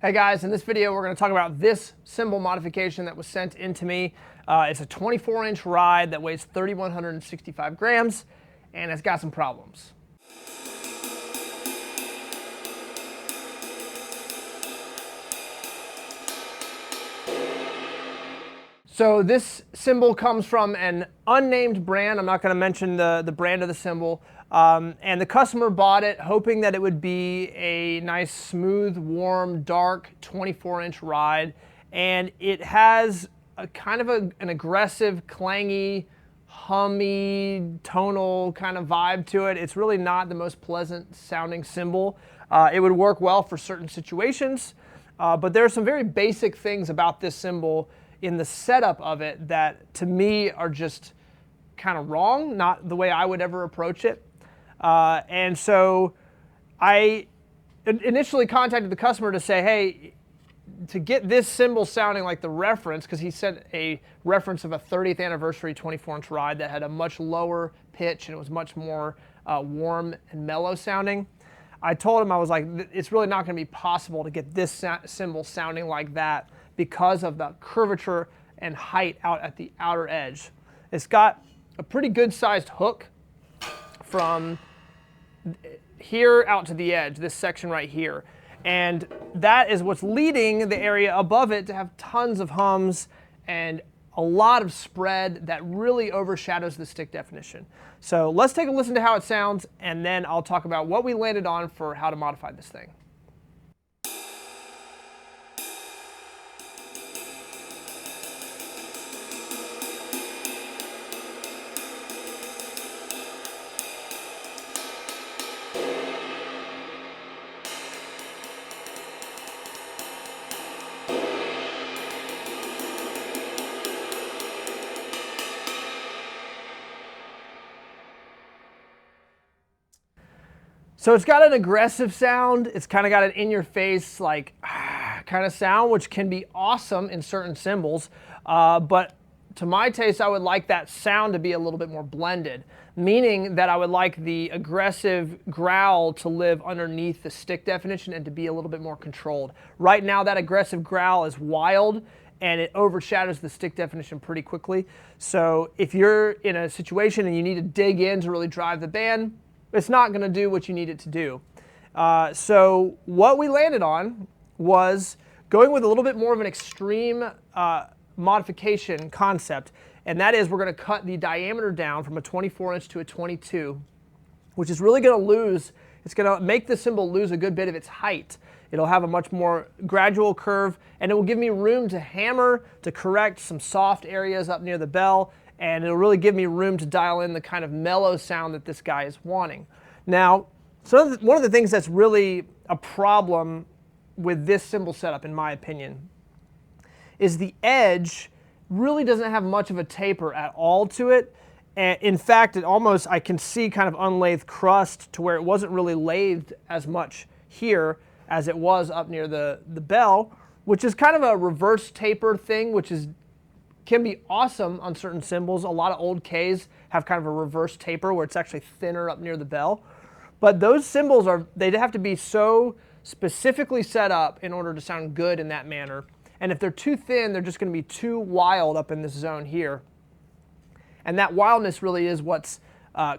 Hey guys, in this video we're going to talk about this cymbal modification that was sent in to me. It's a 24-inch ride that weighs 3,165 grams and it's got some problems. So this cymbal comes from an unnamed brand. I'm not going to mention the brand of the cymbal. And the customer bought it hoping that it would be a nice, smooth, warm, dark 24-inch ride. And it has a kind of an aggressive, clangy, hummy, tonal kind of vibe to it. It's really not the most pleasant sounding cymbal. It would work well for certain situations, but there are some very basic things about this cymbal in the setup of it that to me are just kind of wrong, not the way I would ever approach it. And so I initially contacted the customer to say, hey, to get this cymbal sounding like the reference, because he sent a reference of a 30th anniversary 24-inch ride that had a much lower pitch and it was much more warm and mellow sounding. I told him, I was like, it's really not going to be possible to get this cymbal sounding like that because of the curvature and height out at the outer edge. It's got a pretty good sized hook from here out to the edge, this section right here. And that is what's leading the area above it to have tons of hums and a lot of spread that really overshadows the stick definition. So let's take a listen to how it sounds, and then I'll talk about what we landed on for how to modify this thing. So it's got an aggressive sound. It's kind of got an in-your-face, like, kind of sound, which can be awesome in certain cymbals. But to my taste, I would like that sound to be a little bit more blended, meaning that I would like the aggressive growl to live underneath the stick definition and to be a little bit more controlled. Right now, that aggressive growl is wild, and it overshadows the stick definition pretty quickly. So if you're in a situation and you need to dig in to really drive the band, it's not going to do what you need it to do. So what we landed on was going with a little bit more of an extreme modification concept, and that is we're going to cut the diameter down from a 24-inch to a 22, which is really going to lose, it's going to make the cymbal lose a good bit of its height. It'll have a much more gradual curve, and it will give me room to hammer, to correct some soft areas up near the bell, and it'll really give me room to dial in the kind of mellow sound that this guy is wanting. Now, one of the things that's really a problem with this cymbal setup, in my opinion, is the edge really doesn't have much of a taper at all to it. And in fact, I can see kind of unlathed crust to where it wasn't really lathed as much here as it was up near the bell, which is kind of a reverse taper thing, which can be awesome on certain cymbals. A lot of old Ks have kind of a reverse taper where it's actually thinner up near the bell. But those cymbals they'd have to be so specifically set up in order to sound good in that manner. And if they're too thin, they're just going to be too wild up in this zone here. And that wildness really is what's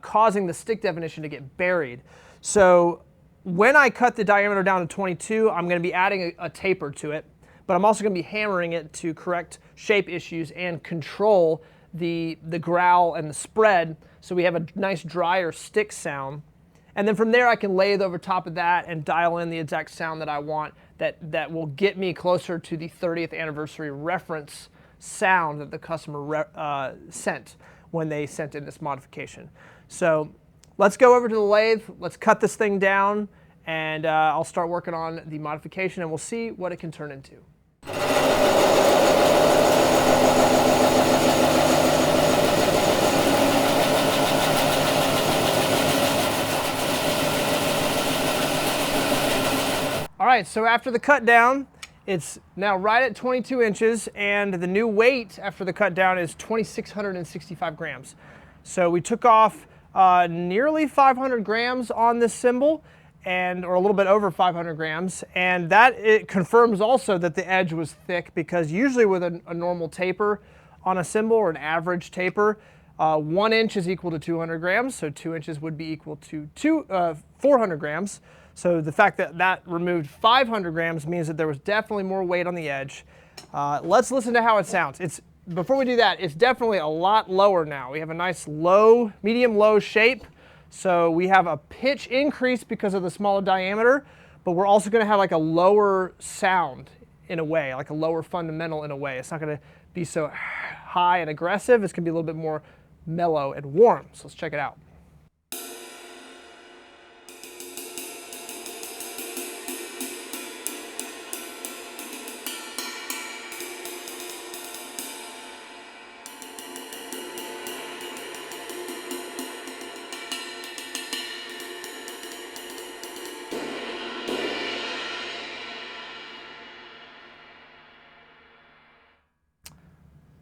causing the stick definition to get buried. So when I cut the diameter down to 22, I'm going to be adding a taper to it. But I'm also going to be hammering it to correct shape issues and control the growl and the spread so we have a nice drier stick sound. And then from there I can lathe over top of that and dial in the exact sound that I want that will get me closer to the 30th anniversary reference sound that the customer sent when they sent in this modification. So let's go over to the lathe, let's cut this thing down, and I'll start working on the modification and we'll see what it can turn into. All right, so after the cut down, it's now right at 22 inches, and the new weight after the cut down is 2,665 grams. So we took off nearly 500 grams on this cymbal, or a little bit over 500 grams, and that it confirms also that the edge was thick, because usually with a normal taper on a cymbal, or an average taper, 1 inch is equal to 200 grams, so 2 inches would be equal to 400 grams. So the fact that that removed 500 grams means that there was definitely more weight on the edge. Let's listen to how it sounds. Before we do that, it's definitely a lot lower now. We have a nice low, medium-low shape. So we have a pitch increase because of the smaller diameter, but we're also going to have like a lower sound in a way, like a lower fundamental in a way. It's not going to be so high and aggressive. It's going to be a little bit more mellow and warm. So let's check it out.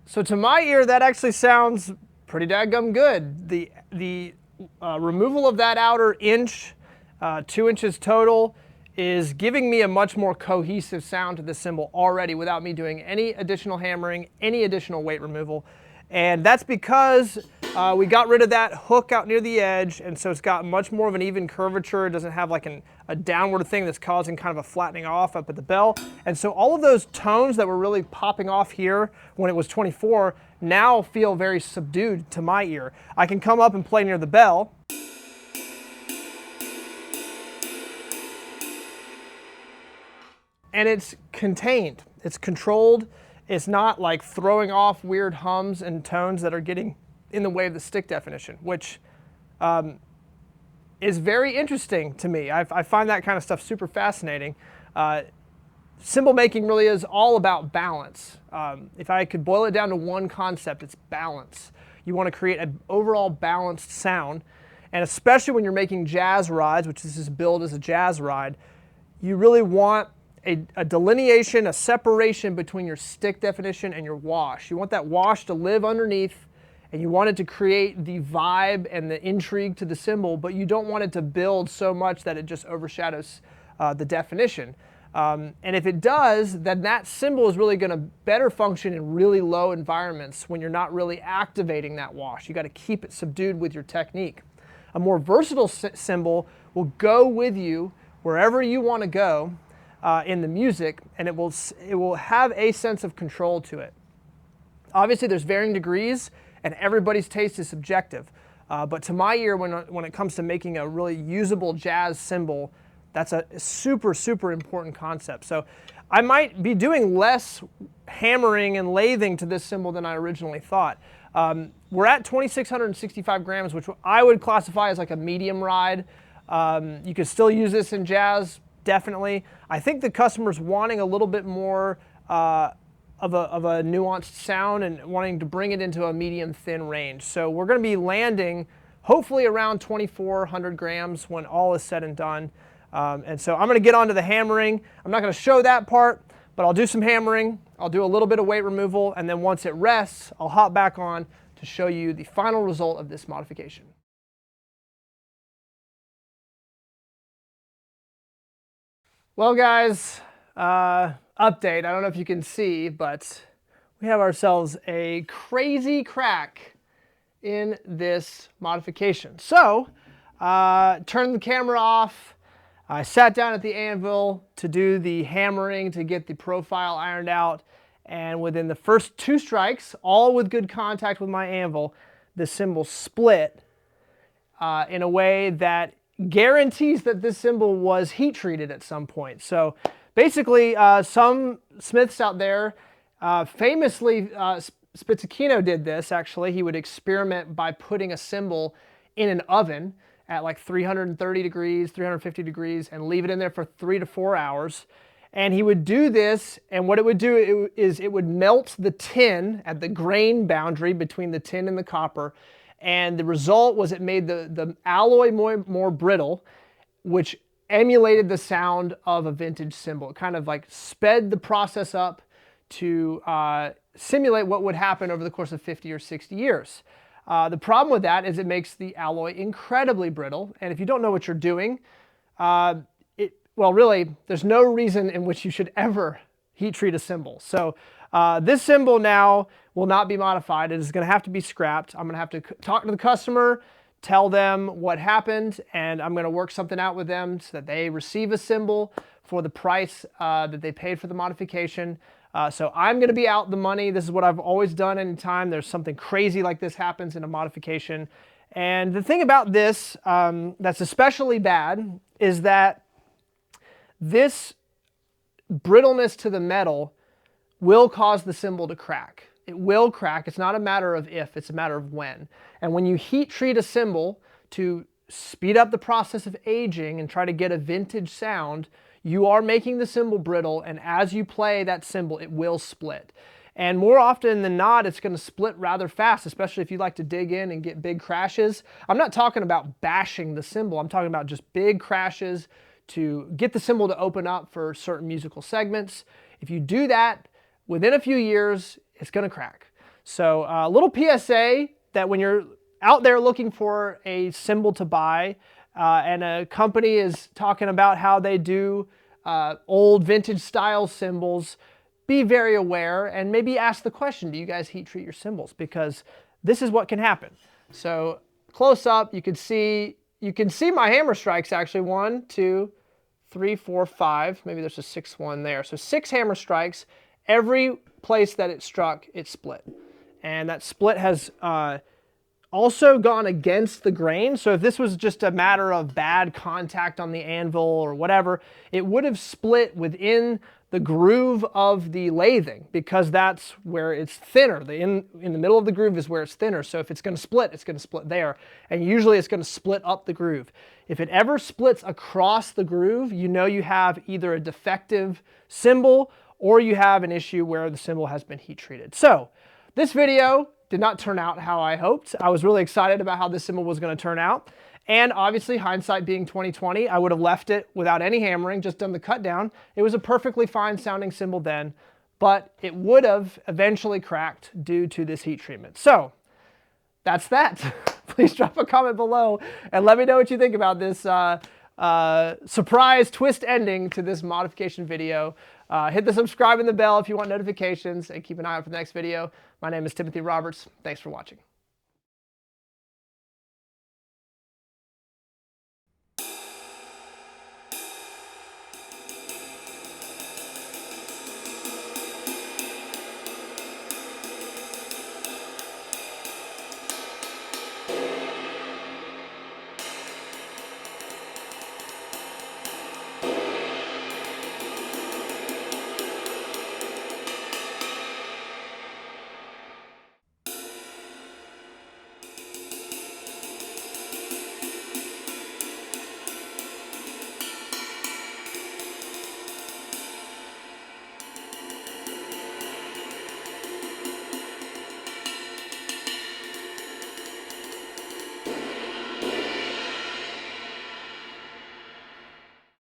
So to my ear, that actually sounds pretty dadgum good. The removal of that outer inch, 2 inches total, is giving me a much more cohesive sound to the cymbal already without me doing any additional hammering, any additional weight removal. And that's because we got rid of that hook out near the edge, and so it's got much more of an even curvature. It doesn't have like a downward thing that's causing kind of a flattening off up at the bell. And so all of those tones that were really popping off here when it was 24 now feel very subdued to my ear. I can come up and play near the bell. And it's contained, it's controlled. It's not like throwing off weird hums and tones that are getting in the way of the stick definition, which is very interesting to me. I find that kind of stuff super fascinating. Cymbal making really is all about balance. If I could boil it down to one concept, it's balance. You want to create an overall balanced sound, and especially when you're making jazz rides, which this is billed as a jazz ride, you really want a delineation, a separation between your stick definition and your wash. You want that wash to live underneath, and you want it to create the vibe and the intrigue to the cymbal, but you don't want it to build so much that it just overshadows the definition. And if it does, then that cymbal is really going to better function in really low environments when you're not really activating that wash. You got to keep it subdued with your technique. A more versatile cymbal will go with you wherever you want to go in the music, and it will have a sense of control to it. Obviously, there's varying degrees, and everybody's taste is subjective. But to my ear, when it comes to making a really usable jazz cymbal, that's a super, super important concept. So I might be doing less hammering and lathing to this cymbal than I originally thought. We're at 2,665 grams, which I would classify as like a medium ride. You could still use this in jazz, definitely. I think the customer's wanting a little bit more of a nuanced sound and wanting to bring it into a medium thin range. So we're going to be landing hopefully around 2,400 grams when all is said and done. And so I'm going to get onto the hammering. I'm not going to show that part, but I'll do some hammering. I'll do a little bit of weight removal, and then once it rests, I'll hop back on to show you the final result of this modification. Well, guys, update. I don't know if you can see, but we have ourselves a crazy crack in this modification. So, turn the camera off. I sat down at the anvil to do the hammering to get the profile ironed out, and within the first 2 strikes, all with good contact with my anvil, the cymbal split in a way that guarantees that this cymbal was heat treated at some point. So basically, some smiths out there, famously Spizzichino did this actually. He would experiment by putting a cymbal in an oven at like 330 degrees, 350 degrees, and leave it in there for 3 to 4 hours. And he would do this, and what it would do is it would melt the tin at the grain boundary between the tin and the copper. And the result was it made the alloy more brittle, which emulated the sound of a vintage cymbal. It kind of like sped the process up to simulate what would happen over the course of 50 or 60 years. The problem with that is it makes the alloy incredibly brittle, and if you don't know what you're doing, well, really, there's no reason in which you should ever heat treat a cymbal. So this cymbal now will not be modified. It is going to have to be scrapped. I'm going to have to talk to the customer, tell them what happened, and I'm going to work something out with them so that they receive a cymbal for the price that they paid for the modification. So I'm going to be out the money. This is what I've always done anytime there's something crazy like this happens in a modification. And the thing about this that's especially bad is that this brittleness to the metal will cause the cymbal to crack. It will crack. It's not a matter of if, it's a matter of when. And when you heat treat a cymbal to speed up the process of aging and try to get a vintage sound, you are making the cymbal brittle, and as you play that cymbal, it will split. And more often than not, it's going to split rather fast, especially if you like to dig in and get big crashes. I'm not talking about bashing the cymbal. I'm talking about just big crashes to get the cymbal to open up for certain musical segments. If you do that, within a few years, it's going to crack. So a little PSA that when you're out there looking for a cymbal to buy and a company is talking about how they do old vintage style cymbals, be very aware and maybe ask the question, do you guys heat treat your cymbals? Because this is what can happen. So close up, you can see my hammer strikes actually. 1, 2, 3, 4, 5. Maybe there's a 6th one there. So 6 hammer strikes. Every place that it struck, it split. And that split has also gone against the grain. So if this was just a matter of bad contact on the anvil or whatever, it would have split within the groove of the lathing, because that's where it's thinner. In the middle of the groove is where it's thinner. So if it's going to split there. And usually it's going to split up the groove. If it ever splits across the groove, you know you have either a defective cymbal or you have an issue where the cymbal has been heat treated. So this video did not turn out how I hoped. I was really excited about how this cymbal was going to turn out. And obviously, hindsight being 2020, I would have left it without any hammering, just done the cut down. It was a perfectly fine sounding cymbal then, but it would have eventually cracked due to this heat treatment. So that's that. Please drop a comment below and let me know what you think about this surprise twist ending to this modification video. Hit the subscribe and the bell if you want notifications, and keep an eye out for the next video. My name is Timothy Roberts. Thanks for watching.